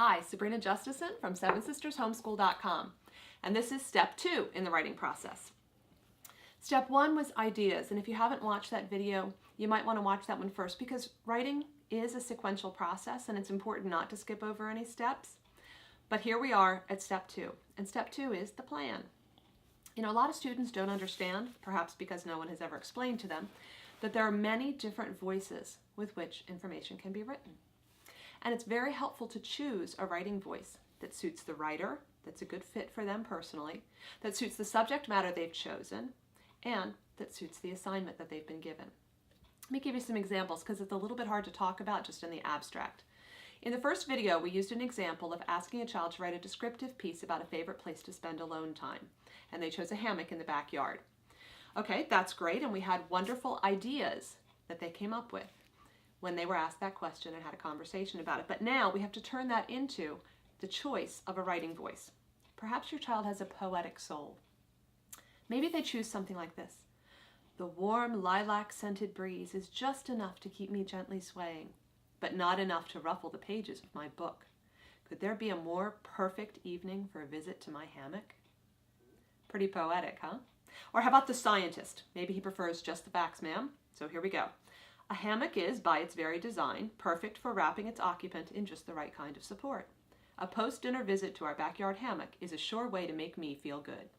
Hi, Sabrina Justison from SevenSistersHomeschool.com, and this is step 2 in the writing process. Step 1 was ideas, and if you haven't watched that video, you might want to watch that one first because writing is a sequential process and it's important not to skip over any steps. But here we are at step 2, and step 2 is the plan. You know, a lot of students don't understand, perhaps because no one has ever explained to them, that there are many different voices with which information can be written. And it's very helpful to choose a writing voice that suits the writer, that's a good fit for them personally, that suits the subject matter they've chosen, and that suits the assignment that they've been given. Let me give you some examples because it's a little bit hard to talk about just in the abstract. In the first video, we used an example of asking a child to write a descriptive piece about a favorite place to spend alone time, and they chose a hammock in the backyard. Okay, that's great, and we had wonderful ideas that they came up with when they were asked that question and had a conversation about it. But now we have to turn that into the choice of a writing voice. Perhaps your child has a poetic soul. Maybe they choose something like this. The warm lilac-scented breeze is just enough to keep me gently swaying, but not enough to ruffle the pages of my book. Could there be a more perfect evening for a visit to my hammock? Pretty poetic, huh? Or how about the scientist? Maybe he prefers just the facts, ma'am. So here we go. A hammock is, by its very design, perfect for wrapping its occupant in just the right kind of support. A post-dinner visit to our backyard hammock is a sure way to make me feel good.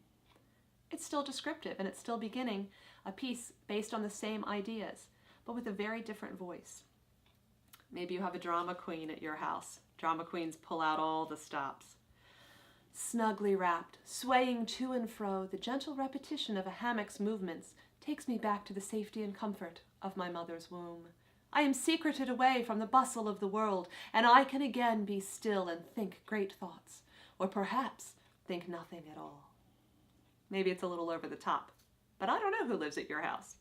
It's still descriptive, and it's still beginning a piece based on the same ideas, but with a very different voice. Maybe you have a drama queen at your house. Drama queens pull out all the stops. Snugly wrapped, swaying to and fro, the gentle repetition of a hammock's movements takes me back to the safety and comfort of my mother's womb. I am secreted away from the bustle of the world, and I can again be still and think great thoughts, or perhaps think nothing at all. Maybe it's a little over the top, but I don't know who lives at your house.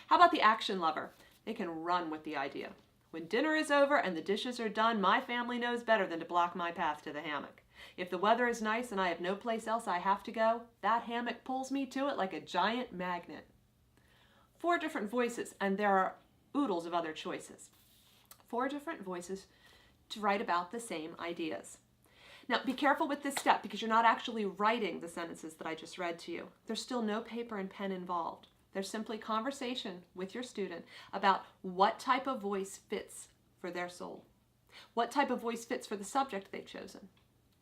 How about the action lover? They can run with the idea. When dinner is over and the dishes are done, my family knows better than to block my path to the hammock. If the weather is nice and I have no place else I have to go, that hammock pulls me to it like a giant magnet. 4 different voices, and there are oodles of other choices. 4 different voices to write about the same ideas. Now, be careful with this step because you're not actually writing the sentences that I just read to you. There's still no paper and pen involved. There's simply conversation with your student about what type of voice fits for their soul, what type of voice fits for the subject they've chosen,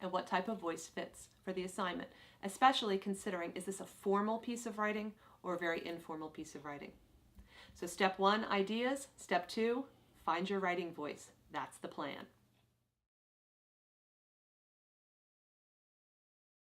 and what type of voice fits for the assignment, especially considering, is this a formal piece of writing or a very informal piece of writing? So step 1, ideas. Step 2, find your writing voice. That's the plan.